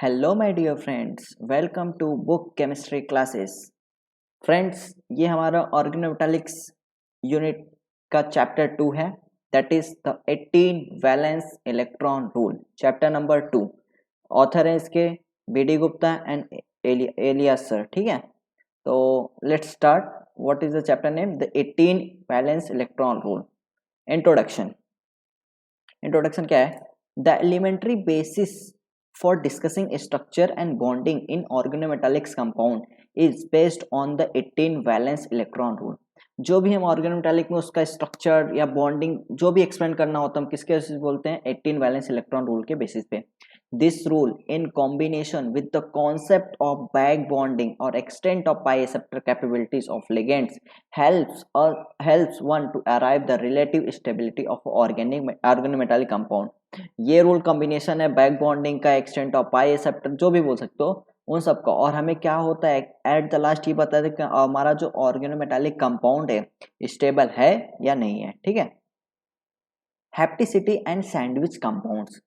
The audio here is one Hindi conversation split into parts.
Hello my dear friends, welcome to book chemistry classes. Friends, ये हमारा ऑर्गेनोमेटालिक्स यूनिट का चैप्टर 2 है, that is the 18 valence electron rule, chapter number 2। Author है इसके BD Gupta and Elias sir. ठीक है, तो let's start. What is the chapter name? The 18 valence electron rule. Introduction. Introduction क्या है? The elementary basis for discussing structure and bonding in organometallics compound is based on the 18 valence electron rule। जो भी हम ऑर्गेनोमेटालिक में उसका स्ट्रक्चर या बॉन्डिंग जो भी एक्सपेंड करना होता है, हम किसके बेसिस बोलते हैं? 18 वैलेंस इलेक्ट्रॉन रूल के बेसिस पे। This rule in combination with the concept of back bonding और extent of pi acceptor capabilities of ligands helps one to arrive the relative stability of organometallic compound। ये रूल कॉम्बिनेशन है बैक बॉन्डिंग का, एक्सटेंट ऑफ पाई एक्सेप्टर जो भी बोल सकते हो उन सबका। और हमें क्या होता है एट द लास्ट ये बता दें कि हमारा जो ऑर्गेनोमेटालिक कंपाउंड है स्टेबल है या नहीं है। ठीक है। Hapticity and sandwich compounds.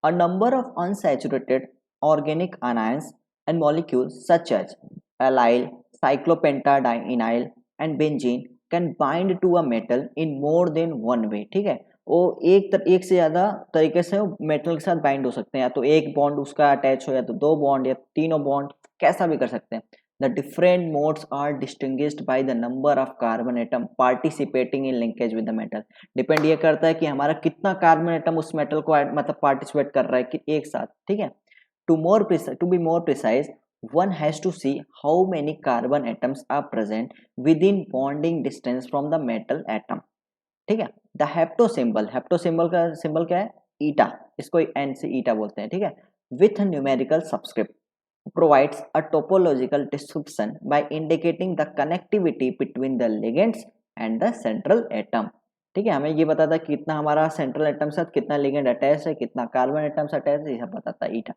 A number of unsaturated organic anions and molecules such as allyl, cyclopentadienyl and benzene can bind to a metal in more than one way। ठीक है, वो एक से ज़्यादा तरीके से मेटल के साथ बाइंड हो सकते हैं, या तो एक बॉन्ड उसका अटैच हो, या तो दो बॉन्ड, या तीनों बॉन्ड, कैसा भी कर सकते हैं। The different modes are distinguished by the number of carbon atom participating in linkage with the metal। Depend ये करता है कि हमारा कितना कार्बन एटम उस मेटल को मतलब पार्टिसिपेट कर रहा है कि एक साथ। ठीक है। To be more precise, one has to see how many carbon atoms are present within bonding distance from the metal atom। ठीक है। द हेप्टो सिंबल का सिंबल क्या है? ईटा। इसको एन से ईटा बोलते हैं। ठीक है। With numerical subscript provides a topological description by indicating the connectivity between the ligands and the central atom। ठीक है, हमें ये बताता है कितना हमारा सेंट्रल एटम साथ कितना लिगेंड अटैच है, कितना कार्बन एटम अटैच है, यह बताता है ईटा।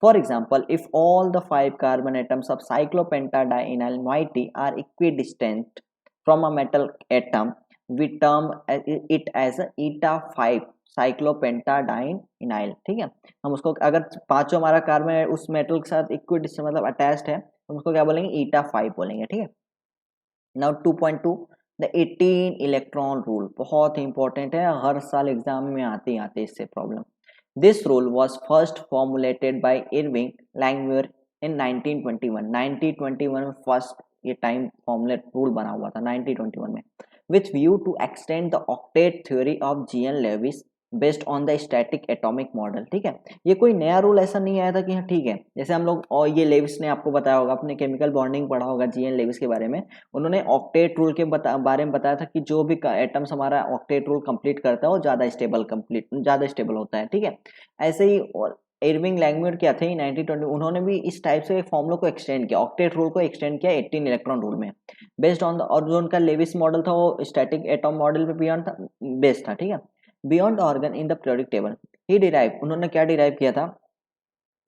For example, if all the 5 carbon atoms of cyclopentadienyl moiety are equidistant from a metal atom, we term it as a eta 5 cyclopentadienyl। ठीक है, हम उसको अगर पांचों हमारा कार्बन उस मेटल के साथ इक्विडिस्टेंट मतलब अटैच्ड है, हम उसको क्या बोलेंगे? ईटा 5 बोलेंगे। ठीक है। नाउ 2.2 द 18 इलेक्ट्रॉन रूल बहुत ही इंपॉर्टेंट है, हर साल एग्जाम में आते ही आते इससे problem. This rule was first formulated by Irving Langmuir in 1921। 1921 में फर्स्ट ये टाइम फॉर्मुलेट रूल बना हुआ था 1921 में, with view to extend the octet theory of GN Lewis based on the static atomic model. ठीक है, ये कोई नया रूल ऐसा नहीं आया था कि हाँ ठीक है, जैसे हम लोग, और ये लेविस ने आपको बताया होगा, अपने केमिकल बॉन्डिंग पढ़ा होगा जीएन लेविस के बारे में। उन्होंने ऑक्टेट रूल के बारे में बताया था कि जो भी एटम्स हमारा ऑक्टेट रूल कंप्लीट करता है वो ज़्यादा स्टेबल होता है। ठीक है, ऐसे ही इरविंग लैंगम्यूर क्या थे 1920, उन्होंने भी इस टाइप से फॉर्मूला को एक्सटेंड किया, ऑक्टेट रूल को एक्सटेंड किया 18 इलेक्ट्रॉन रूल में, बेस्ड ऑन द, और जो उनका लेविस मॉडल था वो स्टैटिक एटॉम मॉडल पे बियॉन्ड था, बेस्ड था। ठीक है। Beyond argon in the periodic table ही डिराइव, उन्होंने क्या डिराइव किया था?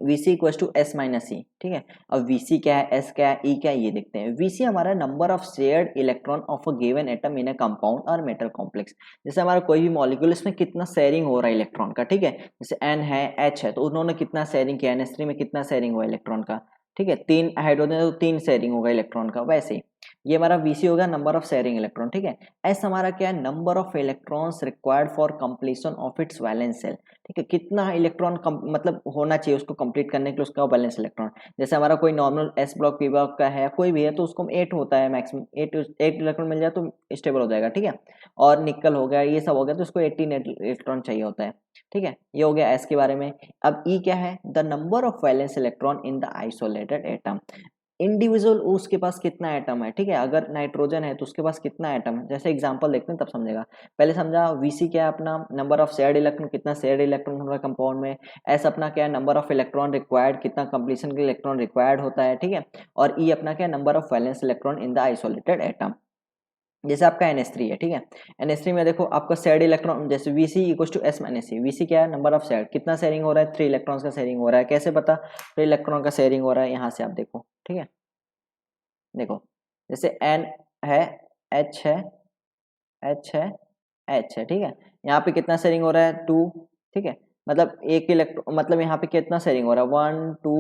Vc equal to S minus C. ठीक है, अब Vc क्या है, S क्या है, E क्या है, ये देखते हैं। Vc हमारा number of shared electron of a given atom in a compound और मेटल कॉम्प्लेक्स। जैसे हमारा कोई भी मॉलिक्यूल, इसमें कितना शेयरिंग हो रहा है इलेक्ट्रॉन का। ठीक है, जैसे N है, H है, तो उन्होंने कितना शेयरिंग किया, NH3 में कितना शेयरिंग हुआ इलेक्ट्रॉन का। ठीक है, 3 हाइड्रोजन है तो 3 शेयरिंग होगा इलेक्ट्रॉन का। वैसे ही ये हमारा Vc होगा नंबर ऑफ शेयरिंग इलेक्ट्रॉन। ठीक है। S हमारा क्या है? Number of electrons required for completion of its valence shell. ठीक है, कितना इलेक्ट्रॉन मतलब होना चाहिए उसको कंप्लीट करने के लिए उसका बैलेंस इलेक्ट्रॉन। जैसे हमारा कोई normal S block P block का है, कोई भी है, तो उसको 8 होता है मैक्सिमम, 8 इलेक्ट्रॉन मिल जाए तो स्टेबल हो जाएगा। ठीक है, और निकल हो गया, ये सब हो गया, तो उसको 18 इलेक्ट्रॉन चाहिए होता है। ठीक है, ये हो गया एस के बारे में। अब ई क्या है? The number of valence electron in the isolated atom. Individual उसके पास कितना एटम है। ठीक है, अगर नाइट्रोजन है तो उसके पास कितना एटम है, जैसे एग्जांपल देखते हैं तब समझेगा। पहले समझा Vc क्या है अपना? नंबर ऑफ शेयर्ड इलेक्ट्रॉन, कितना शेयर्ड इलेक्ट्रॉन हमारा कंपाउंड में। एस अपना क्या है? नंबर ऑफ इलेक्ट्रॉन रिक्वायर्ड, कितना कंप्लीशन के इलेक्ट्रॉन रिक्वायर्ड होता है। ठीक है, और ई अपना क्या है? Number of valence electron in the isolated atom. जैसे आपका NH3 है। ठीक है, NH3 में देखो आपका शेयर्ड इलेक्ट्रॉन, जैसे Vc equal to S minus C. Vc क्या है? नंबर ऑफ शेयर्ड, कितना शेयरिंग हो रहा है? 3 इलेक्ट्रॉन्स का शेयरिंग हो रहा है। कैसे पता 3 इलेक्ट्रॉन का शेयरिंग हो रहा है? यहाँ से आप देखो। ठीक है, देखो जैसे N है, H है, H है, H है। ठीक है, यहाँ पे कितना शेयरिंग हो रहा है? 2। ठीक है, मतलब एक इलेक्ट्रॉन, मतलब यहाँ पे कितना शेयरिंग हो रहा है, 1 2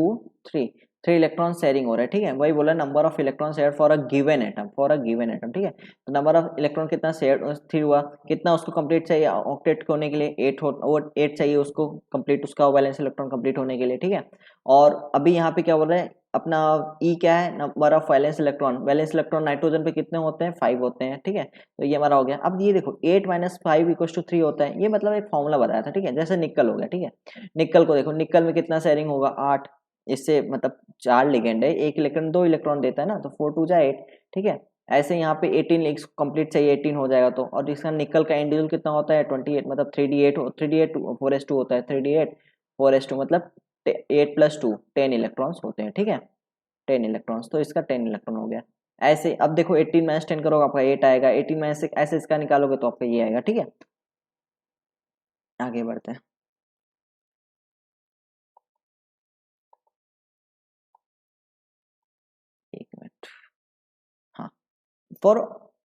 3, 3 इलेक्ट्रॉन शेयरिंग हो रहा है, ठीक है। वही बोला number of electron share for a given atom, for a given atom, ठीक है। तो नंबर ऑफ इलेक्ट्रॉन कितना शेयर 3 हुआ, कितना उसको कंप्लीट चाहिए ऑक्टेट होने के लिए, 8 हो, वो 8 चाहिए उसको कंप्लीट, उसका वैलेंस इलेक्ट्रॉन कंप्लीट होने के लिए, ठीक है। और अभी यहाँ पे क्या बोल रहे हैं अपना ई क्या है, number of valence electron, valence electron nitrogen पे कितने होते हैं, 5 होते हैं, ठीक है। तो ये हमारा हो गया। अब ये देखो 8 माइनस 5 इक्वल टू 3 होता है, ये मतलब एक फॉर्मूला बताया था, ठीक है। जैसे निकल हो गया, ठीक है। निकल को देखो, निकल में कितना शेयरिंग होगा, 8, इससे मतलब 4 लिगेंड है, एक इलेक्ट्रॉन 2 इलेक्ट्रॉन देता है ना, तो 4 2 जा 8, ठीक है। ऐसे यहाँ पे 18 कंप्लीट चाहिए, 18 हो जाएगा तो। और इसका निकल का इंडिविजुअल कितना होता है, 28, मतलब 3d8, 3d8 4s2 होता है, 3d8 4s2 मतलब 8 प्लस 2 10 इलेक्ट्रॉन्स होते हैं, ठीक है। 10 इलेक्ट्रॉन्स, तो इसका 10 इलेक्ट्रॉन हो गया। ऐसे अब देखो 18 माइनस 10 करोगे आपका 8 आएगा, 18 माइनस ऐसे इसका निकालोगे तो आपका ये आएगा, ठीक है। आगे बढ़ते हैं। एक मिनट, हाँ। For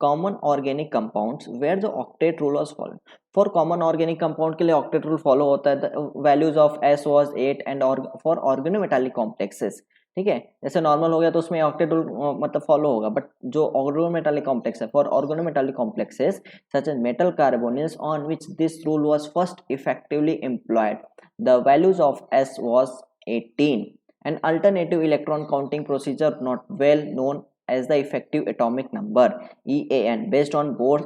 common organic compounds where the octet rule was followed, for common organic compound के लिए octet rule follow होता है, the values of S was 8 and for organometallic complexes, ठीक है। जैसे नॉर्मल हो गया तो उसमें octet rule मतलब फॉलो होगा, बट जो organometallic complex है, for organometallic complexes such as metal carbonyls on which this rule was first effectively employed, the values of S was 18. An alternative electron counting procedure not well known as the effective atomic number EAN based on Bohr's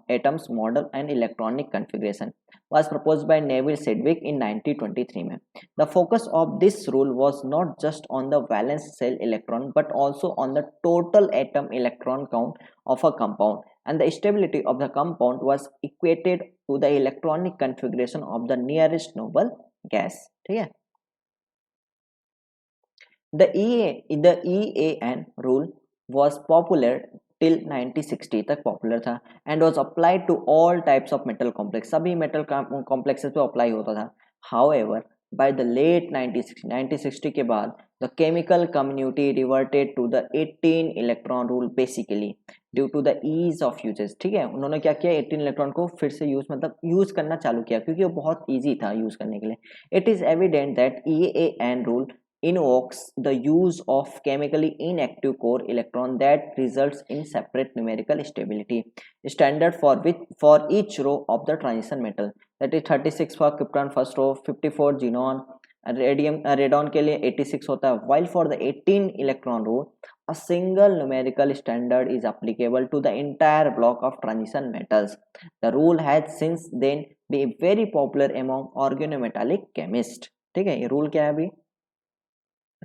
atoms model and electronic configuration was proposed by Neville Sedgwick in 1923 में. The focus of this rule was not just on the valence shell electron but also on the total atom electron count of a compound, and the stability of the compound was equated to the electronic configuration of the nearest noble gas, ठीक है। The EAN rule was popular till 1960 तक पॉपुलर था and was applied to all types of metal complex, सभी metal complexes पे अप्लाई होता था। However, by the late 1960 के बाद the chemical community reverted to the 18 electron rule basically due to the ease of uses, ठीक है। उन्होंने क्या किया, 18 इलेक्ट्रॉन को फिर से यूज मतलब यूज करना चालू किया क्योंकि वो बहुत ईजी था यूज करने के लिए। It is evident that EAN rule invokes the use of chemically inactive core electron that results in separate numerical stability standard for each row of the transition metal, that is 36 for krypton first row, 54 xenon, radium radon के लिए 86 होता है, while for the 18 electron row a single numerical standard is applicable to the entire block of transition metals. The rule has since then been very popular among organometallic chemists, ठीक है। ये रूल क्या है अभी,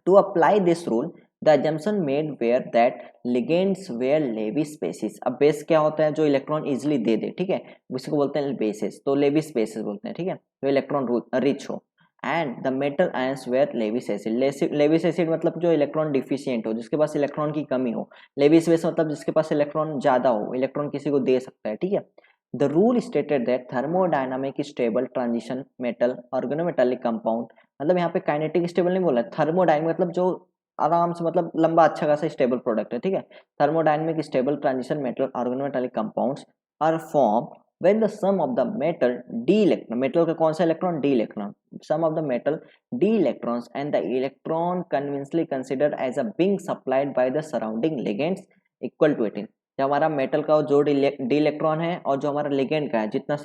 to apply this rule, the assumption made were that ligands were Levy spaces. अब बेस क्या होता है, जो इलेक्ट्रॉन इजिली दे दे, ठीक है, उसी को बोलते हैं बेसिस, तो लेवी स्पेसेस बोलते हैं, ठीक है, जो इलेक्ट्रॉन रिच हो। And the metal ions were Lewis acid, Lewis acid मतलब जो इलेक्ट्रॉन डिफिशियंट हो, जिसके पास इलेक्ट्रॉन की कमी हो। लेविस बेस मतलब जिसके पास इलेक्ट्रॉन ज्यादा हो, इलेक्ट्रॉन किसी को दे सकता है, ठीक है। The rule stated that thermodynamic stable transition metal organometallic compound, मतलब यहाँ पे काइनेटिक स्टेबल नहीं बोला, थर्मोडायनामिक मतलब जो आराम से मतलब लंबा अच्छा खासा स्टेबल प्रोडक्ट है, ठीक है। Thermodynamic stable transition metal organometallic compounds are form when the sum of the metal d electron, metal का कौन सा electron, d electron, sum of the metal d electrons and the electron conventionally considered as a being supplied by the surrounding ligands equal to 18। जो हमारा मेटल का जो डी इलेक्ट्रॉन है और जो हमारा लिगेंड का है, जितना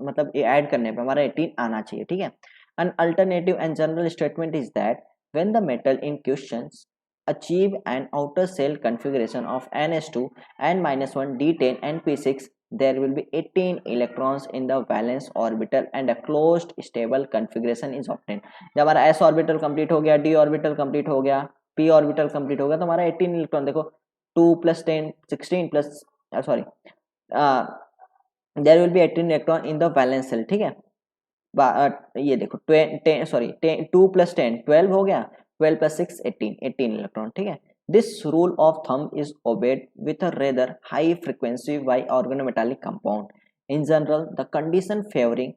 मतलब ये ऐड करने पे हमारा 18 आना चाहिए, ठीक है। An alternative and general statement is that when the metal in questions achieve an outer shell configuration of ns2 n-1 d10 and p6, there will be 18 electrons in the valence orbital and a closed stable configuration is obtained। जब हमारा s orbital complete हो गया, d orbital complete हो गया, p orbital complete हो गया, तो हमारा 18 इलेक्ट्रॉन देखो 2 plus 10 16 plus sorry there will be 18 electron in the valence shell, ठीक है। ये देखो 2 प्लस 10 12 हो गया, 12 प्लस 6 18, 18 इलेक्ट्रॉन, ठीक है। This rule of thumb is obeyed with a rather high frequency by organometallic compound. In general the condition favouring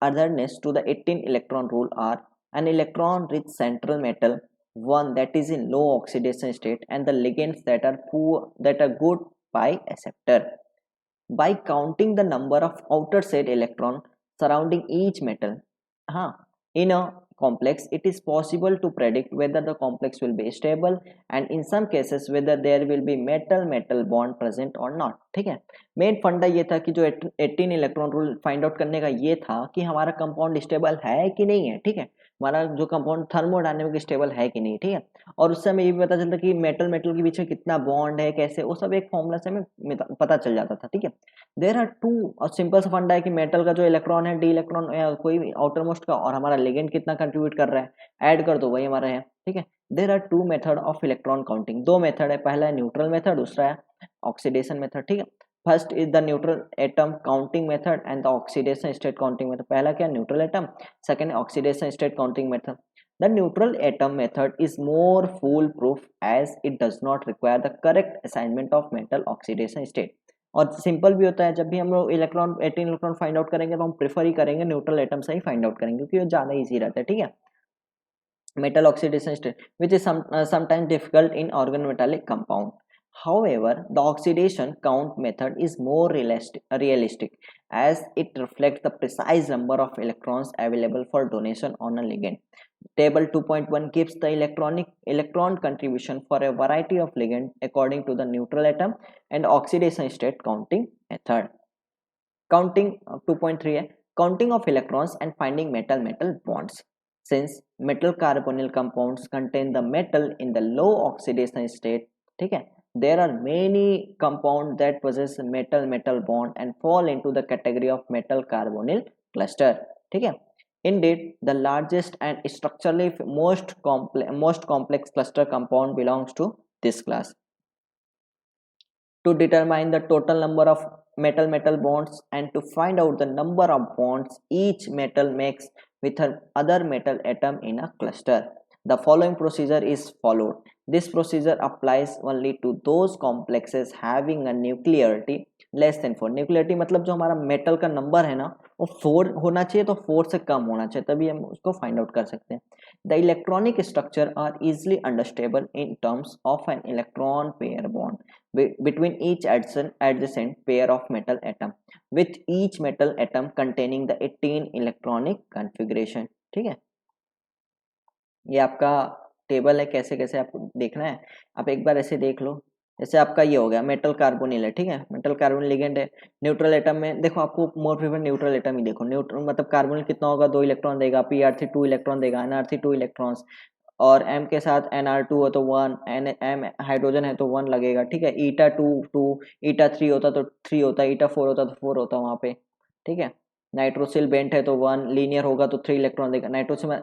otherness to the 18 electron rule are an electron rich central metal, one that is in low oxidation state, and the ligands that are good pi acceptor. By counting the number of outer shell electron surrounding each metal, हाँ, In a complex, it is possible to predict whether the complex will be stable and in some cases whether there will be metal bond present or not. ठीक है, मेन फंडा ये था कि जो 18 इलेक्ट्रॉन रूल फाइंड आउट करने का ये था कि हमारा कंपाउंड स्टेबल है कि नहीं है। ठीक है, हमारा जो कंपाउंड थर्मोडायनेमिक स्टेबल है कि नहीं। ठीक है, और उससे हमें ये भी पता चलता कि मेटल मेटल के बीच में कितना बॉन्ड है, कैसे, वो सब एक फॉर्मूला से हमें पता चल जाता था। ठीक है, देर आर टू, और सिंपल सा फंडा है कि मेटल का जो इलेक्ट्रॉन है, डी इलेक्ट्रॉन या कोई भी आउटर मोस्ट का, और हमारा लिगेंड कितना कंट्रीब्यूट कर रहा है, ऐड कर दो, वही हमारा है। ठीक है, there are two method of electron counting, दो मेथड है, पहला है न्यूट्रल मेथड, दूसरा है ऑक्सीडेशन मेथड। ठीक है, first is the neutral atom counting method and the oxidation state counting method. पहला क्या, neutral atom, second oxidation state counting method. The neutral atom method is more foolproof as it does not require the correct assignment of metal oxidation state। और सिंपल भी होता है, जब भी हम लोग इलेक्ट्रॉन 18 इलेक्ट्रॉन फाइंड आउट करेंगे तो हम प्रेफर ही करेंगे न्यूट्रल एटम से ही फाइंड आउट करेंगे, क्योंकि वो ज़्यादा ईजी रहता है। ठीक है, metal oxidation state, which is sometimes difficult in organometallic compound. However, the oxidation count method is more realistic as it reflects the precise number of electrons available for donation on a ligand. Table 2.1 gives the electron contribution for a variety of ligand according to the neutral atom and oxidation state counting method. Counting 2.3 है counting of electrons and finding metal bonds. Since metal carbonyl compounds contain the metal in the low oxidation state, ठीक है, there are many compounds that possess metal bond and fall into the category of metal carbonyl cluster. ठीक है, indeed the largest and structurally most complex cluster compound belongs to this class. To determine the total number of metal bonds and to find out the number of bonds each metal makes with other metal atom in a cluster, the following procedure is followed. This procedure applies only to those complexes having a nuclearity less than 4। न्यूक्लियरिटी मतलब जो हमारा मेटल का नंबर है ना, वो 4 होना चाहिए, तो 4 से कम होना चाहिए, तभी हम उसको फाइंड आउट कर सकते हैं। The electronic structure are easily understandable in terms of an electron pair bond between each adjacent pair of metal atom with each metal atom containing the 18 electronic configuration। ठीक है, ये आपका टेबल है, कैसे कैसे आपको देखना है, आप एक बार ऐसे देख लो। जैसे आपका ये हो गया मेटल कार्बोनिल है, ठीक है, मेटल कार्बोनिल लिगेंड है। न्यूट्रल एटम में देखो, आपको मोर प्रेफर न्यूट्रल एटम ही देखो। न्यूट्रल मतलब कार्बोनिल कितना होगा, 2 इलेक्ट्रॉन देगा, Pr3 2 इलेक्ट्रॉन देगा, Nr3 2 इलेक्ट्रॉन्स, और M के साथ Nr2 हो तो 1, M हाइड्रोजन है तो 1 लगेगा। ठीक है, ईटा 2 2, ईटा 3 होता तो 3 होता, ईटा 4 होता तो 4 होता वहाँ पे। ठीक है, नाइट्रोसिल बेंट है तो 1, लीनियर होगा तो 3 इलेक्ट्रॉन देगा। नाइट्रोसिल में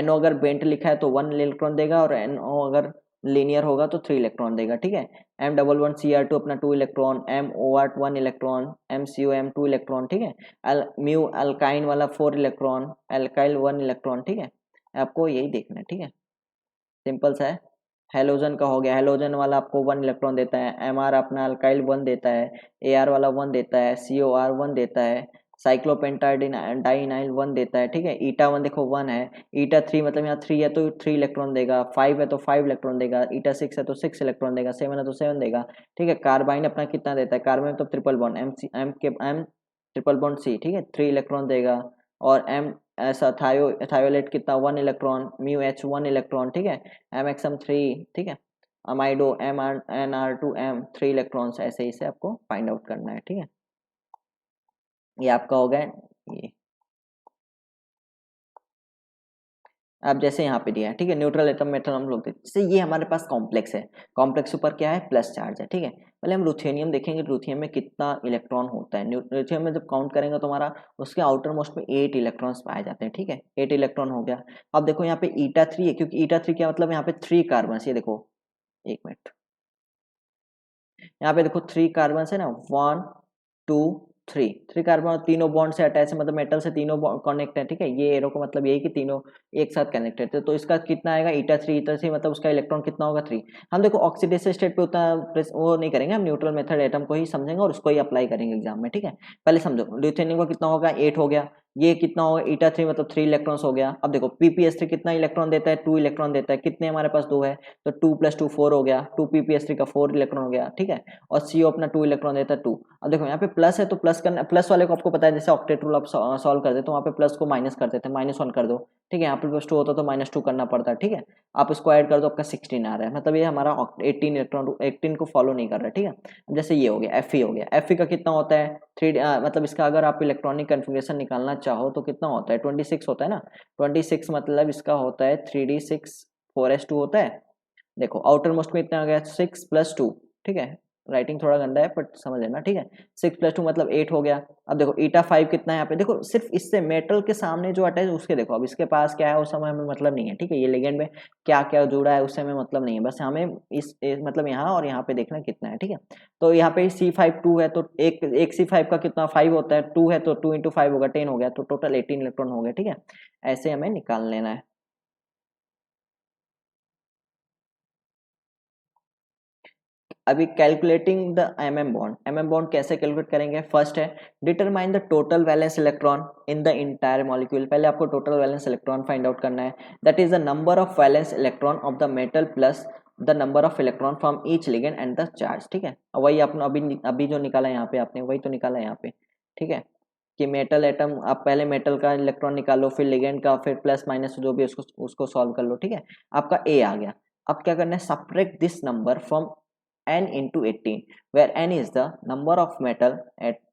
NO अगर बेंट लिखा है तो 1 इलेक्ट्रॉन देगा, और NO अगर लीनियर होगा तो 3 इलेक्ट्रॉन देगा। ठीक है, M11Cr2 अपना 2 electron, MOR 1 electron, MCOM 2 electron. ठीक है, म्यू अल्काइन वाला 4 इलेक्ट्रॉन, एल्काइल 1 इलेक्ट्रॉन। ठीक है, आपको यही देखना है। ठीक है, सिंपल सा है। हेलोजन का हो गया, हेलोजन वाला आपको 1 इलेक्ट्रॉन देता है, MR अपना अल्काइल 1 देता है, AR वाला 1 देता है, COR 1 देता है, साइक्लोपेंटाडाइनाइल 1 देता है। ठीक है, ईटा 1 देखो 1 है, ईटा 3 मतलब यहाँ 3 है तो 3 इलेक्ट्रॉन देगा, 5 है तो 5 इलेक्ट्रॉन देगा, ईटा 6 है तो 6 इलेक्ट्रॉन देगा, 7 है तो 7 देगा। ठीक है, कार्बाइन अपना कितना देता है, कार्बाइन तो triple bond M triple bond C, ठीक है, 3 इलेक्ट्रॉन देगा, और M ऐसा थायोलेट कितना 1 इलेक्ट्रॉन, म्यू H 1 इलेक्ट्रॉन। ठीक है, MXM 3, ठीक है, अमाइडो NR2M 3 इलेक्ट्रॉन्स, ऐसे ही से आपको फाइंड आउट करना है। ठीक है, ये आपका हो गया। ये अब जैसे यहाँ पे दिया है, ठीक है, न्यूट्रल एटम मेथड हम लोग जैसे ये हमारे पास कॉम्प्लेक्स है, कॉम्प्लेक्स ऊपर क्या है, प्लस चार्ज है। ठीक है, पहले हम रुथेनियम देखेंगे, रुथेनियम में कितना इलेक्ट्रॉन होता है। रुथेनियम में जब काउंट करेंगे तो हमारा उसके आउटर मोस्ट में 8 इलेक्ट्रॉन्स पाए जाते हैं। ठीक है, 8 इलेक्ट्रॉन हो गया। अब देखो यहाँ पे ईटा 3 है, क्योंकि ईटा 3 क्या मतलब, यहाँ पे 3 कार्बन, ये देखो, एक मिनट, यहाँ पे देखो 3 कार्बन है ना, 1 2 3 कार्बन, तीनों बॉन्ड से अटैच है, मतलब मेटल से तीनों कनेक्ट है। ठीक है, ये एरो का मतलब यही कि तीनों एक साथ कनेक्टेड है, तो इसका कितना आएगा, ईटा 3 मतलब उसका इलेक्ट्रॉन कितना होगा, 3। हम देखो ऑक्सीडेशन स्टेट पे उतना वो नहीं करेंगे, हम न्यूट्रल मेथड एटम को ही समझेंगे और उसको ही अप्लाई करेंगे एग्जाम में। ठीक है, पहले समझो, ल्यूथेनियम का कितना होगा, 8 हो गया। ये कितना होगा ईटा 3 मतलब 3 इलेक्ट्रॉन्स हो गया। अब देखो PPS3 कितना इलेक्ट्रॉन देता है, 2 इलेक्ट्रॉन देता है, कितने हमारे पास 2 है तो 2 + 2 4 हो गया, 2 PPS3 का 4 इलेक्ट्रॉन हो गया, ठीक है। और CO अपना 2 इलेक्ट्रॉन देता है 2। अब देखो यहाँ पे प्लस है तो प्लस करना, प्लस वाले को आपको पता है जैसे ऑक्टेट रूल आप सॉल्व करते तो वहाँ पे प्लस को माइनस कर देते, -1 कर दो, ठीक है। यहाँ पे +2 होता तो -2 करना पड़ता है, ठीक है। आप इसको ऐड कर दो, आपका 16 आ रहा है, मतलब ये हमारा 18 इलेक्ट्रॉन 18 को फॉलो नहीं कर रहा है, ठीक है। जैसे ये हो गया Fe हो गया, Fe का कितना होता है 3 मतलब इसका अगर आप इलेक्ट्रॉनिक कन्फिग्रेशन निकालना चाहो तो कितना होता है 26 होता है ना। 26 मतलब इसका होता है 3d6 4s2 होता है। देखो आउटर मोस्ट में इतना आ गया 6 + 2, ठीक है। राइटिंग थोड़ा गंदा है बट समझ लेना, ठीक है। 6 + 2 मतलब 8 हो गया। अब देखो ईटा 5 कितना है यहाँ पे, देखो सिर्फ इससे मेटल के सामने जो अटैच उसके देखो, अब इसके पास क्या है उस समय हमें मतलब नहीं है, ठीक है। ये लिगेंड में क्या क्या जुड़ा है उससे हमें मतलब नहीं है, बस हमें मतलब यहाँ और यहाँ पे देखना कितना है, ठीक है। तो यहाँ पे C5 2 है तो एक C5 का कितना 5 होता है, 2 है तो 2 × 5 होगा 10 हो गया, तो टोटल 18 इलेक्ट्रॉन हो गया, ठीक है। ऐसे हमें निकाल लेना है। अभी कैलकुलेटिंग द एमएम बॉन्ड कैसे कैलकुलेट करेंगे, फर्स्ट है determine the total valence electron in the entire molecule. पहले आपको total valence electron find out करना है, that is the number of valence electron of the metal plus the number of electron from each ligand and the charge, ठीक है। वही आपने अभी अभी जो निकाला यहाँ पे आपने वही तो निकाला यहाँ पे, ठीक है। कि मेटल एटम आप पहले मेटल का इलेक्ट्रॉन निकालो, फिर लिगेंड का, फिर प्लस माइनस जो भी उसको सॉल्व कर लो, ठीक है। आपका ए आ गया। अब क्या करना है, subtract this number from n into 18 where n is the number of metal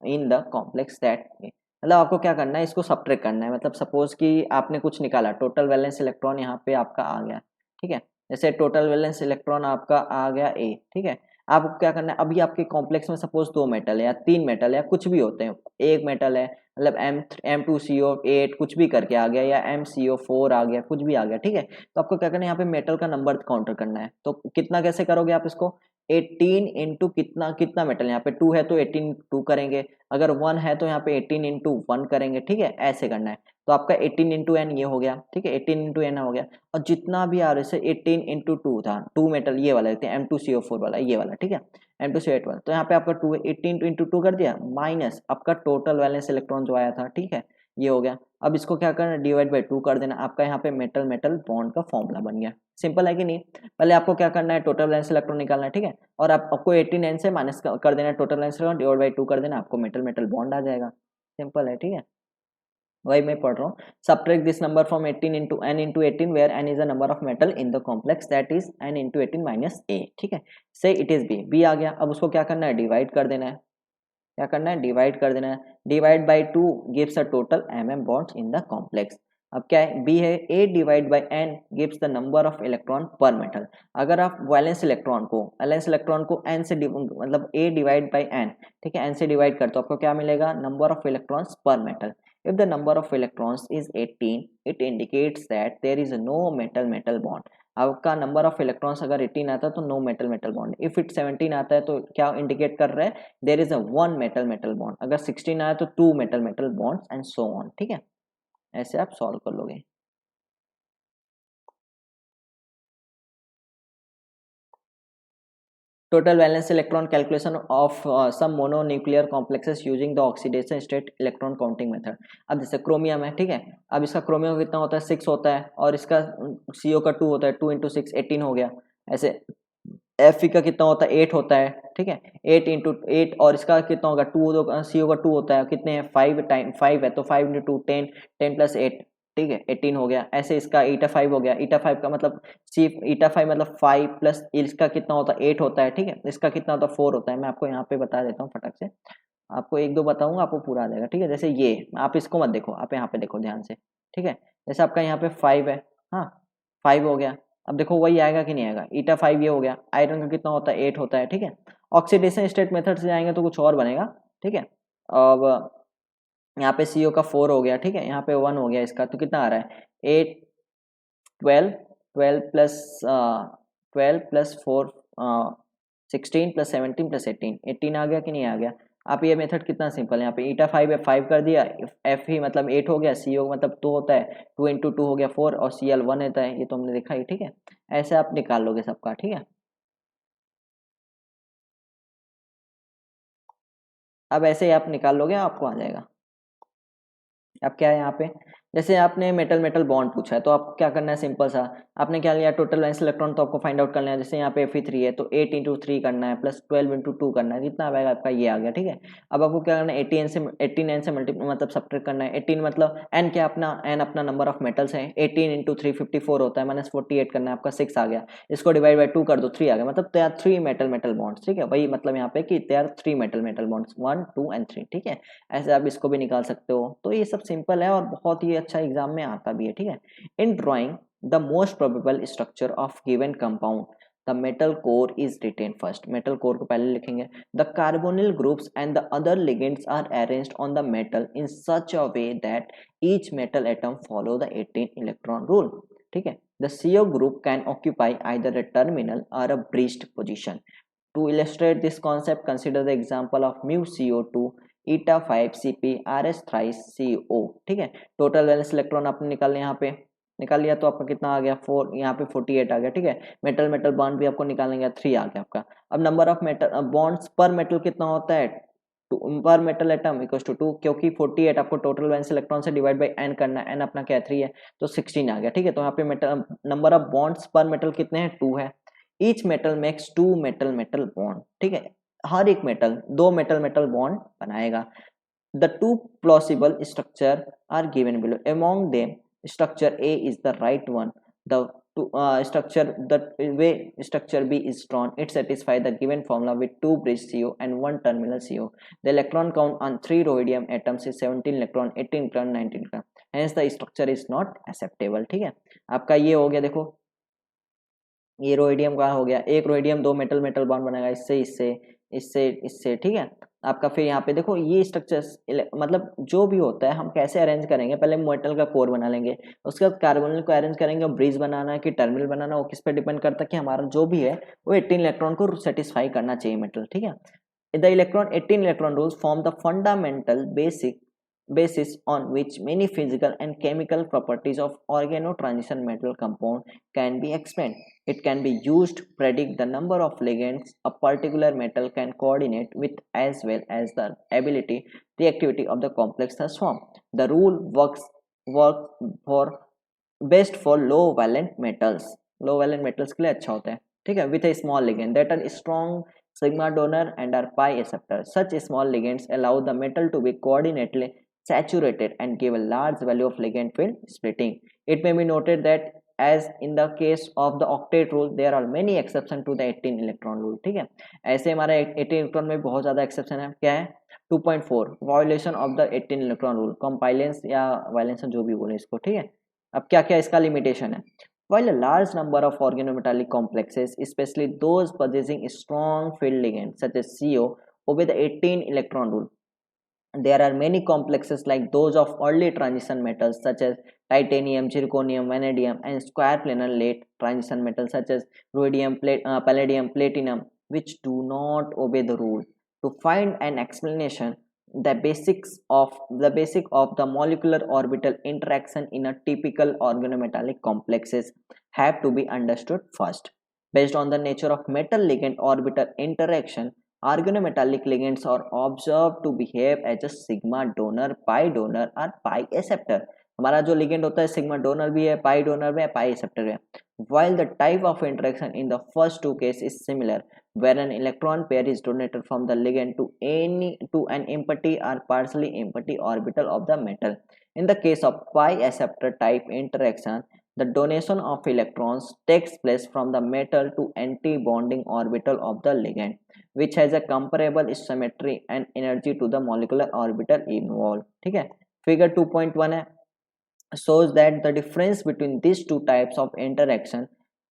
in the complex that मतलब आपको क्या करना है, इसको सब्ट्रैक्ट करना है। मतलब सपोज कि आपने कुछ निकाला, टोटल वैलेंस इलेक्ट्रॉन यहाँ पे आपका आ गया, ठीक है। जैसे टोटल वैलेंस इलेक्ट्रॉन आपका आ गया ए, ठीक है। आपको क्या करना है, अभी आपके कॉम्प्लेक्स में सपोज 2 मेटल है या 3 मेटल है या कुछ भी होते हैं, एक मेटल है मतलब M2CO8 कुछ भी करके आ गया या MCO4 आ गया, कुछ भी आ गया, ठीक है। तो आपको क्या करना है, यहाँ पे मेटल का नंबर काउंटर करना है। तो कितना कैसे करोगे आप इसको, 18 इंटू कितना कितना मेटल, यहाँ पे 2 है तो 18 2 करेंगे, अगर 1 है तो यहाँ पे 18 इंटू 1 करेंगे, ठीक है। ऐसे करना है। तो आपका 18 इंटू एन ये हो गया, ठीक है। 18 इंटू एन हो गया, और जितना भी आ रहा है 18 इंटू 2 था, 2 मेटल ये वाला लेते हैं M2CO4 वाला, ये वाला, ठीक है। M2CO8 वाला, तो यहाँ पे आपका 2 है, 18 इंटू 2 कर दिया माइनस आपका टोटल वैलेंस इलेक्ट्रॉन जो आया था, ठीक है। ये हो गया। अब इसको क्या करना, डिवाइड बाई 2 कर देना, आपका यहाँ पे मेटल मेटल बॉन्ड का फॉर्मूला बन गया। सिंपल है कि नहीं। पहले आपको क्या करना है, टोटल वैलेंस इलेक्ट्रॉन निकालना है, ठीक है। और आपको 18n से माइनस कर देना है, total valence electron divide by 2 कर देना, आपको मेटल मेटल बॉन्ड आ जाएगा। सिंपल है, ठीक है। वही मैं पढ़ रहा हूँ, subtract this number from 18 into n into 18 where n is the number of metal in the complex that is n into 18 minus a, ठीक है। से इट इज बी आ गया। अब उसको क्या करना है, डिवाइड कर देना है। क्या करना है, डिवाइड कर देना है। Divide by 2 gives a total mm bonds in the complex. अब क्या है, बी है a divide by n gives the number of electron पर मेटल। अगर आप वैलेंस इलेक्ट्रॉन को n से मतलब a डिवाइड बाई n, ठीक है, n से डिवाइड कर तो आपको क्या मिलेगा, number of electrons per metal. If the number of electrons is 18 it indicates that there is no metal metal bond. आपका नंबर ऑफ इलेक्ट्रॉन्स अगर 18 आता है तो no metal metal bond, if it 17 आता है तो क्या इंडिकेट कर रहा है, there is a 1 metal metal bond, अगर 16 आया तो 2 metal metal bonds and so on, ठीक है। ऐसे आप सॉल्व कर लोगे। Total valence electron calculation of some mononuclear complexes using the oxidation state electron counting method. अब जैसे क्रोमियम है, ठीक है। अब इसका क्रोमियम कितना होता है 6 होता है, और इसका CO का 2 होता है, 2 इंटू 6 18 हो गया। ऐसे Fe का कितना होता है 8 होता है, ठीक है। 8 इंटू 8, और इसका कितना होगा 2, CO का 2 होता है, कितने हैं 5 टाइम 5 है तो 5 इंटू 2 10, 10 प्लस 8, ठीक है 18 हो गया। ऐसे इसका ईटा 5 हो गया, ईटा 5 का मतलब सी ईटा 5 मतलब 5 प्लस इसका कितना होता है 8 होता है, ठीक है। इसका कितना होता है 4 होता है। मैं आपको यहाँ पे बता देता हूँ फटक से, आपको एक दो बताऊंगा आपको पूरा आ जाएगा, ठीक है। जैसे ये आप इसको मत देखो, आप यहाँ पे देखो ध्यान से, ठीक है। जैसे आपका यहाँ पे 5 है, हाँ 5 हो गया। अब देखो वही आएगा कि नहीं आएगा, ईटा 5 ये हो गया। आयरन का कितना होता है 8 होता है, ठीक है। ऑक्सीडेशन स्टेट मेथड से जाएंगे तो कुछ और बनेगा, ठीक है। अब यहाँ पे CO का 4 हो गया, ठीक है। यहाँ पे 1 हो गया इसका, तो कितना आ रहा है 8 12, 12 प्लस 12 प्लस 4 16 प्लस 17 प्लस 18, 18 आ गया कि नहीं आ गया। आप ये मेथड कितना सिंपल है, यहाँ पे ईटा 5 है 5 कर दिया, एफ ही मतलब 8 हो गया, CO मतलब 2 होता है, 2 इंटू 2 हो गया 4, और CL 1 होता है, ये तो हमने देखा ही, ठीक है। ऐसे आप निकाल लोगे सबका, ठीक है। अब ऐसे ही आप निकाल लोगे, आपको आ जाएगा। अब क्या है यहाँ पे, जैसे आपने मेटल मेटल बॉन्ड पूछा है तो आपको क्या करना है, सिंपल सा आपने क्या लिया, टोटल वैलेंस इलेक्ट्रॉन तो आपको फाइंड आउट करना है। जैसे यहाँ पे Fe3 है तो 8 इंटू 3 करना है प्लस 12 इंटू 2 करना है, जितना आएगा आपका ये आ गया, ठीक है। अब आपको क्या करना है, 18 n से मल्टीप्लाई मतलब सब्ट्रैक्ट करना है। 18 मतलब n क्या, अपना n अपना नंबर ऑफ मेटल्स है, 18 इंटू 3 54 होता है, माइनस 48 करना है, आपका 6 आ गया। इसको डिवाइड बाई 2 कर दो, 3 आ गया, मतलब they are 3 metal metal bonds, ठीक है। वही मतलब यहाँ पे कि they are 3 metal metal bonds, 1 2 and 3, ठीक है। ऐसे आप इसको भी निकाल सकते हो। तो ये सब सिंपल है और बहुत ही अच्छा एग्जाम में आता भी है, ठीक है। In drawing the most probable structure of given compound the metal core is written first, metal core को पहले लिखेंगे। The carbonyl groups and the other ligands are arranged on the metal in such a way that each metal atom follow the 18 electron rule, ठीक है। The CO group can occupy either a terminal or a bridged position. To illustrate this concept, consider the example of mu CO2 eta 5 Cp Rs thrice CO, ठीक है। टोटल वैलेंस इलेक्ट्रॉन आपने निकाल यहाँ पे निकाल लिया तो आपका कितना आ गया, 4, यहाँ पे 48 आ गया, ठीक है। मेटल मेटल बॉन्ड भी आपको निकालेंगे, 3 आ गया आपका। अब number of metal bonds per metal कितना होता है, पर मेटल एटम इक्वल टू 2, क्योंकि 48 आपको टोटल वैलेंस इलेक्ट्रॉन से डिवाइड बाई n करना है, n अपना क्या है 3 है, तो 16 आ गया, ठीक है। तो यहाँ पे metal number of bonds per metal कितने हैं, 2 है। Each metal makes 2 metal metal bond, ठीक है। हर एक मेटल 2 मेटल मेटल बॉन्ड बनाएगा। The two plausible structure are given below, among them structure A is the right one, the structure the way structure B is drawn it satisfy the given formula with 2 bridge CO and 1 terminal CO. The electron count on 3 rhodium atoms is 17 electron, 18 electron, 19 electron, hence the structure is not acceptable, ठीक है। आपका ये हो गया, देखो ये रोहिडियम का हो गया, एक रोहिडियम 2 मेटल मेटल बॉन्ड बनाएगा, इससे इससे इससे इससे, ठीक है। आपका फिर यहाँ पे देखो ये स्ट्रक्चर्स मतलब जो भी होता है हम कैसे अरेंज करेंगे, पहले मेटल का कोर बना लेंगे, उसके बाद कार्बोनिल को अरेंज करेंगे, और ब्रिज बनाना है कि टर्मिनल बनाना, वो किस पे डिपेंड करता है कि हमारा जो भी है वो 18 इलेक्ट्रॉन को सेटिस्फाई करना चाहिए मेटल, ठीक है। The 18 electron rules form the fundamental basis on which many physical and chemical properties of organotransition metal compound can be explained. It can be used to predict the number of ligands a particular metal can coordinate with, as well as the ability reactivity of the complex thus formed. The rule works for best for low valent metals. Low valent metals के लिए अच्छा होता है, ठीक है, with a small ligand that are strong sigma donor and are pi acceptor. Such small ligands allow the metal to be coordinately saturated and give a large value of ligand field splitting. It may be noted that as in the case of the octet rule, there are many exceptions to the 18 electron rule, ठीक है। ऐसे हमारा 18 इलेक्ट्रॉन में बहुत ज़्यादा एक्सेप्शन है, क्या है 2.4 violation of the 18 electron rule, compliance या वायलेंस जो भी बोले इसको, ठीक है। अब क्या क्या इसका लिमिटेशन है, while a large number of organometallic complexes, especially those possessing strong field ligands such as CO, obey the 18 electron rule, there are many complexes like those of early transition metals such as titanium, zirconium, vanadium, and square planar late transition metals such as rhodium, palladium, platinum, which do not obey the rule. To find an explanation, the basic of the molecular orbital interaction in a typical organometallic complexes have to be understood first. Based on the nature of metal ligand orbital interaction, organometallic ligands are observed to behave as a sigma donor, pi donor or pi acceptor. हमारा जो लिगेंड होता है सिग्मा डोनर भी है, पाई डोनर भी है, पाई एक्सेप्टर भी है. While the type of interaction in the first two cases is similar, where an electron pair is donated from the ligand to an empty or partially empty orbital of the metal. In the case of pi acceptor type interaction, the donation of electrons takes place from the metal to anti-bonding orbital of the ligand, which has a comparable symmetry and energy to the molecular orbital involved. ठीक है, फिगर 2.1 है, shows that the difference between these two types of interaction.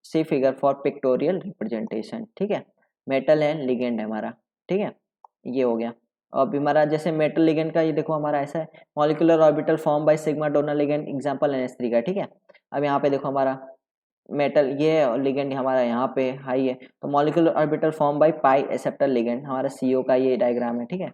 See figure for pictorial representation. ठीक है, मेटल है, लिगेंड है हमारा, ठीक है, ये हो गया। अब हमारा जैसे मेटल लिगेंड का ये देखो हमारा ऐसा है, molecular orbital form by sigma donor ligand, example NH3 का, ठीक है। अब यहाँ पे देखो हमारा मेटल ये है और लिगेंड हमारा यहाँ पे हाई है, तो molecular orbital form by pi acceptor ligand, हमारा CO का ये डायग्राम है, ठीक है।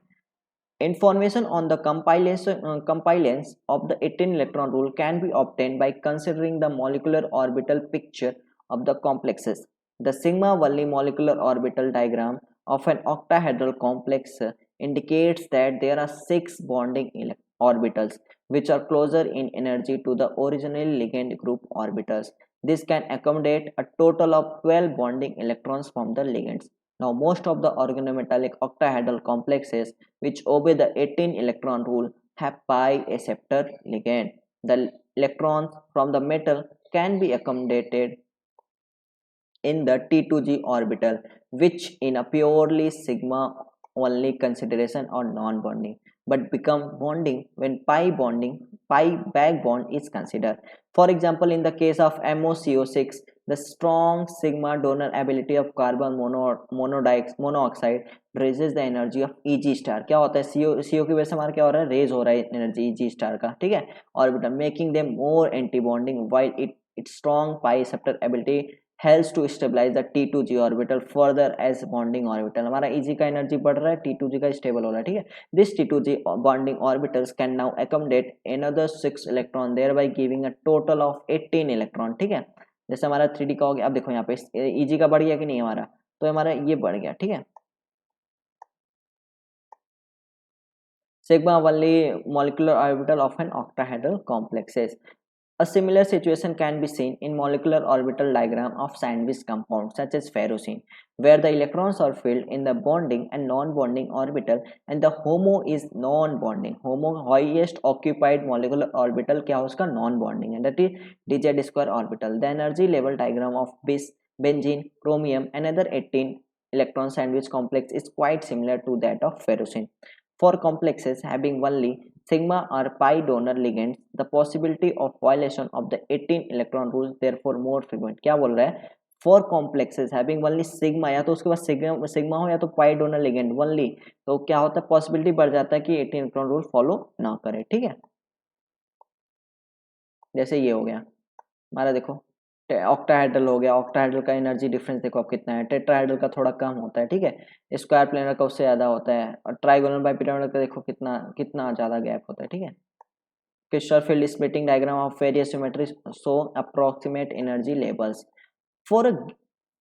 Information on the compliance of the 18 electron rule can be obtained by considering the molecular orbital picture of the complexes. The sigma Wally molecular orbital diagram of an octahedral complex indicates that there are 6 bonding orbitals which are closer in energy to the original ligand group orbitals. This can accommodate a total of 12 bonding electrons from the ligands. Now, most of the organometallic octahedral complexes which obey the 18 electron rule have pi acceptor ligand. The electrons from the metal can be accommodated in the T2G orbital, which in a purely sigma only consideration or non-bonding, but become bonding when pi back bond is considered. For example, in the case of MoCO6, the strong sigma donor ability of carbon monoxide raises the energy of Eg star. क्या होता है CO की वजह से हमारा क्या हो रहा है, रेज हो रहा है एनर्जी Eg star का, ठीक है, orbital, making them more anti bonding while its strong pi acceptor ability helps to stabilize the T2G orbital further as bonding orbital. हमारा Eg का एनर्जी बढ़ रहा है, T2G का स्टेबल हो रहा है, ठीक है. This T2G bonding orbitals can now accommodate another 6 electron thereby giving a total of 18 electron, ठीक है. जैसे हमारा 3D का हो गया, अब देखो यहाँ पे Eg का बढ़ गया कि नहीं हमारा, तो हमारा ये बढ़ गया, ठीक है. Sigma only molecular orbital of an octahedral complexes. A similar situation can be seen in molecular orbital diagram of sandwich compounds such as ferrocene, where the electrons are filled in the bonding and non-bonding orbital and the HOMO is non-bonding. HOMO highest occupied molecular orbital क्या उसका non-bonding है, that is dz square orbital. The energy level diagram of bis, benzene, chromium and other 18 electron sandwich complex is quite similar to that of ferrocene. For complexes having only sigma or pi donor ligands, the possibility of violation of the 18 electron rule therefore more frequent. क्या बोल रहा है, for complexes having only sigma, या तो उसके पास सिग्मा हो या तो पाई डोनर लिगेंड ओनली, तो क्या होता है, पॉसिबिलिटी बढ़ जाता है कि 18 इलेक्ट्रॉन रूल फॉलो ना करे, ठीक है. जैसे ये हो गया हमारा, देखो ऑक्टाहेड्रल हो गया, ऑक्टाहेड्रल का एनर्जी डिफरेंस देखो आप कितना है, टेट्राहेड्रल का थोड़ा कम होता है, ठीक है, स्क्वायर प्लेनर का उससे ज़्यादा होता है, और ट्राइगोनल बाइपिरामिडल का देखो कितना कितना ज़्यादा गैप होता है, ठीक है. Crystal field splitting diagram of various geometry show approximate energy levels for a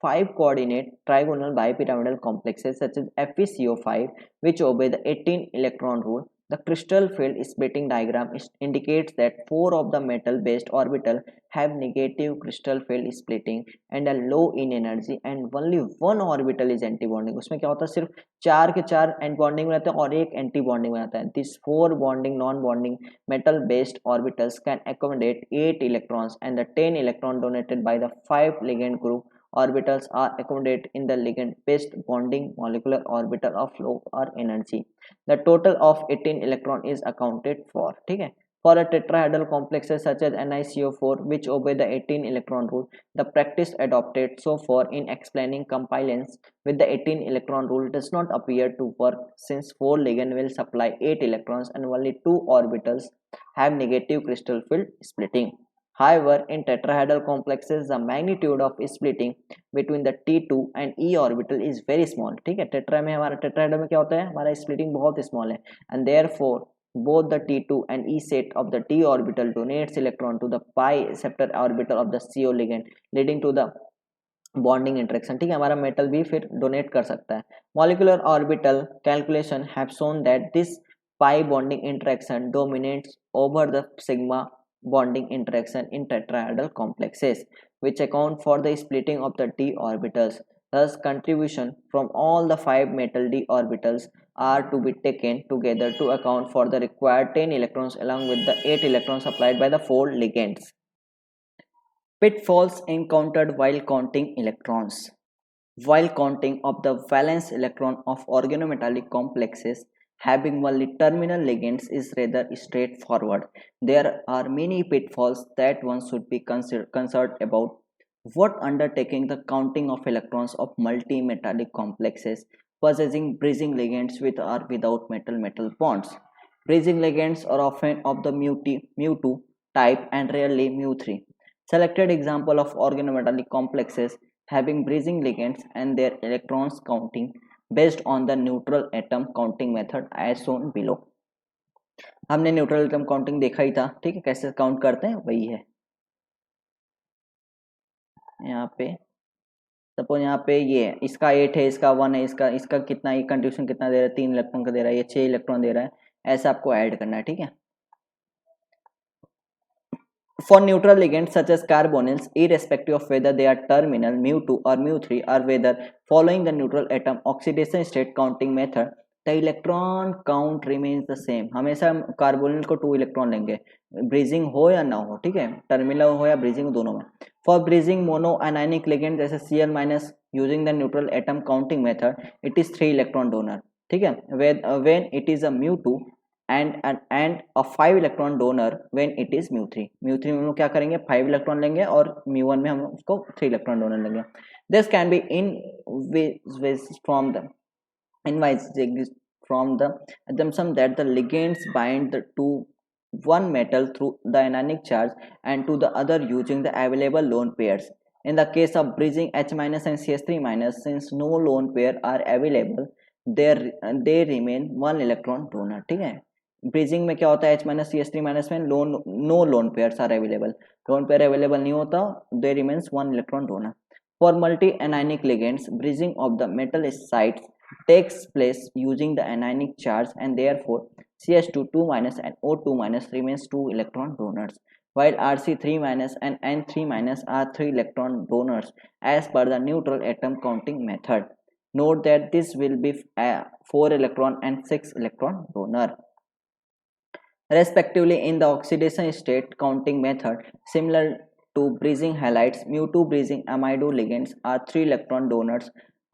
5 coordinate trigonal bipyramidal complexes such as FeCO5 which obey the 18 electron rule. The crystal field splitting diagram indicates that 4 of the metal based orbital have negative crystal field splitting and are low in energy and only one orbital is anti bonding. उसमें क्या होता है, सिर्फ 4 के 4 एंटी बॉन्डिंग में रहते हैं और एक एंटी बॉन्डिंग में रहता है. These 4 bonding non bonding metal based orbitals can accommodate 8 electrons and the 10 electron donated by the 5 ligand group orbitals are accommodated in the ligand based bonding molecular orbital of lower energy. The total of 18 electron is accounted for, ठीक है. For a tetrahedral complexes such as NiCO4 which obey the 18 electron rule, the practice adopted so far in explaining compliance with the 18 electron rule does not appear to work since 4 ligand will supply 8 electrons and only 2 orbitals have negative crystal field splitting. However, in tetrahedral complexes, the magnitude of splitting between the T2 and E orbital is very small, ठीक है. टेट्रा में हमारा टेट्राहेड्रल में क्या होता है, हमारा स्प्लिटिंग बहुत स्मॉल है, and therefore both the T2 and E set of the D orbital donates electron to the pi acceptor orbital of the CO ligand, leading to the bonding interaction, ठीक है. हमारा मेटल भी फिर डोनेट कर सकता है. Molecular orbital calculation have shown that this pi bonding interaction dominates over the sigma bonding interaction in tetrahedral complexes which account for the splitting of the d orbitals. Thus contribution from all the 5 metal d orbitals are to be taken together to account for the required 10 electrons along with the 8 electrons supplied by the 4 ligands. Pitfalls encountered while counting electrons. While counting of the valence electron of organometallic complexes having only terminal ligands is rather straightforward. There are many pitfalls that one should be concerned about. What undertaking the counting of electrons of multi-metallic complexes possessing bridging ligands with or without metal-metal bonds. Bridging ligands are often of the mu2 type and rarely mu3. Selected example of organometallic complexes having bridging ligands and their electrons counting based on the neutral atom counting method as shown below. हमने न्यूट्रल एटम काउंटिंग देखा ही था, ठीक है, कैसे काउंट करते हैं वही है. यहाँ पे सपोज यहाँ पे ये इसका 8 है, इसका 1 है, इसका कितना, ये कंट्रीब्यूशन कितना दे रहा है, 3 इलेक्ट्रॉन का दे रहा है, ये 6 इलेक्ट्रॉन दे रहा है, ऐसा आपको ऐड करना है, ठीक है. For neutral ligands such as carbonyls, irrespective of whether they are terminal mu2 or mu3 or whether following the neutral atom oxidation state counting method, the electron count remains the same. हमेशा हम कार्बोनिल को 2 इलेक्ट्रॉन लेंगे, ब्रीजिंग हो या ना हो, ठीक है, टर्मिनल हो या ब्रीजिंग, दोनों में. For bridging mono anionic ligand जैसे Cl minus using the neutral atom counting method, it is 3 electron donor, ठीक है. When it is a mu2 and a 5 electron donor when it is mu3 में हम लोग क्या करेंगे, 5 इलेक्ट्रॉन लेंगे और mu1 में हम उसको 3 इलेक्ट्रॉन डोनर लेंगे. This can be in from the from the assumption that the ligands bind to one metal through the anionic charge and to the other using the available lone pairs. In the case of bridging H- and CH3-, since no lone pair are available, they remain one electron donor. ठीक है, ब्रिजिंग में क्या होता है, H- CH3- में no lone pairs are available, lone pair available नहीं होता, they remains one electron donor. For multi anionic ligands, bridging of the metal sites takes place using the anionic charge and therefore CH2 2- and O2- remains 2 electron donors, while Rc3- and N3- are 3 electron donors as per the neutral atom counting method. Note that this will be 4 electron and 6 electron donor respectively in the oxidation state counting method. Similar to bridging halides, mu2 bridging amido ligands are 3 electron donors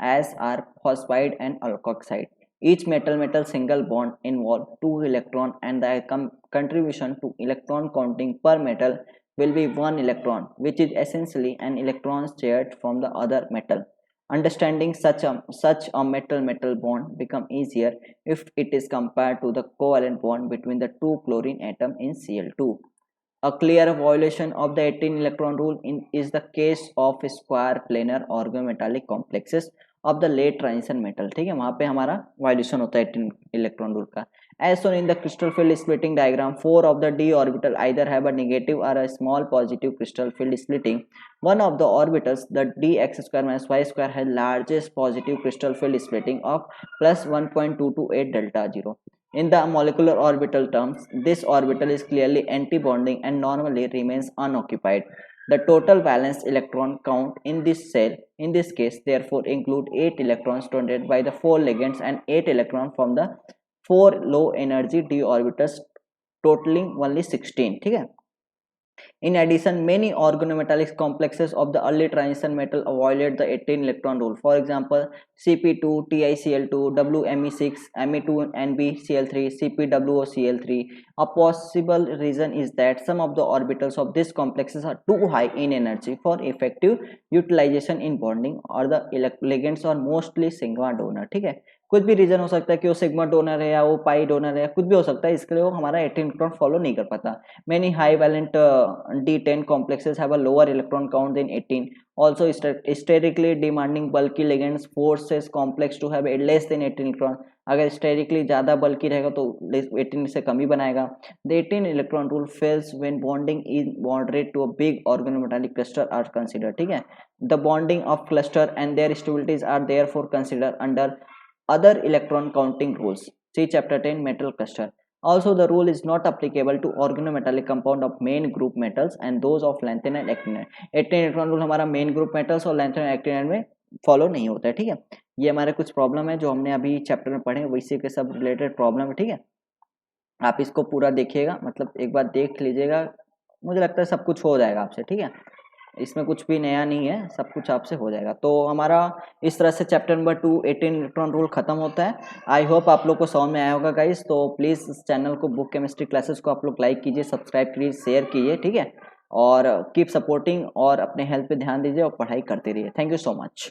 as are phosphide and alkoxide. Each metal single bond involve 2 electron and the contribution to electron counting per metal will be 1 electron, which is essentially an electron shared from the other metal. Understanding such a metal bond become easier if it is compared to the covalent bond between the two chlorine atom in Cl2. A clear violation of the 18 electron rule is the case of square planar organometallic complexes of the late transition metal. ठीक है, वहाँ पे हमारा वायलेशन होता है 18 इलेक्ट्रॉन रूल का. As shown in the crystal field splitting diagram, 4 of the d orbital either have a negative or a small positive crystal field splitting. One of the orbitals, the dx² - y² has largest positive crystal field splitting of plus 1.228 delta 0. In the molecular orbital terms, this orbital is clearly anti-bonding and normally remains unoccupied. The total valence electron count in this cell, in this case, therefore include 8 electrons donated by the 4 ligands and 8 electrons from the 4 low energy d orbitals, totaling only 16. ठीक है. In addition, many organometallic complexes of the early transition metal violate the 18 electron rule. For example, Cp2, TiCl2, WMe6, Me2NbCl3, CpWoCl3. A possible reason is that some of the orbitals of these complexes are too high in energy for effective utilization in bonding, or the ligands are mostly sigma donor. ठीक है, कुछ भी रीजन हो सकता है कि वो सिग्मा डोनर है या वो पाई डोनर है, कुछ भी हो सकता है, इसके लिए वो हमारा 18 इलेक्ट्रॉन फॉलो नहीं कर पाता. Many high valent D10 complexes have a lower electron count than 18. Also, sterically demanding bulky ligands forces complex to have a less than 18 electron. अगर स्टेरिकली ज़्यादा बल्कि रहेगा तो 18 से कम ही बनाएगा. The 18 electron rule fails when bonding is moderate to a big organometallic cluster are considered. ठीक है, the bonding of cluster and their stabilities are therefore considered under other electron counting rules. See chapter 10 metal cluster. Also, the rule is not applicable to organometallic compound of main group metals and those of lanthanide and actinide. 18 electron rule हमारा मेन ग्रुप मेटल्स और लैंथेनाइड एक्टिनाइड में फॉलो नहीं होता है. ठीक है, ये हमारे कुछ प्रॉब्लम है जो हमने अभी चैप्टर में पढ़े, वैसे के सब रिलेटेड प्रॉब्लम है. ठीक है, आप इसको पूरा देखिएगा, मतलब एक बार देख लीजिएगा, मुझे लगता है सब कुछ हो जाएगा आपसे. ठीक है, इसमें कुछ भी नया नहीं है, सब कुछ आपसे हो जाएगा. तो हमारा इस तरह से चैप्टर नंबर 2 18 इलेक्ट्रॉन रूल खत्म होता है. आई होप आप लोग को समझ में आया होगा गाइस. तो प्लीज़ इस चैनल को, बुक केमिस्ट्री क्लासेस को आप लोग लाइक कीजिए, सब्सक्राइब कीजिए, शेयर कीजिए. ठीक है, और कीप सपोर्टिंग और अपने हेल्थ पे ध्यान दीजिए और पढ़ाई करते रहिए. Thank you so much.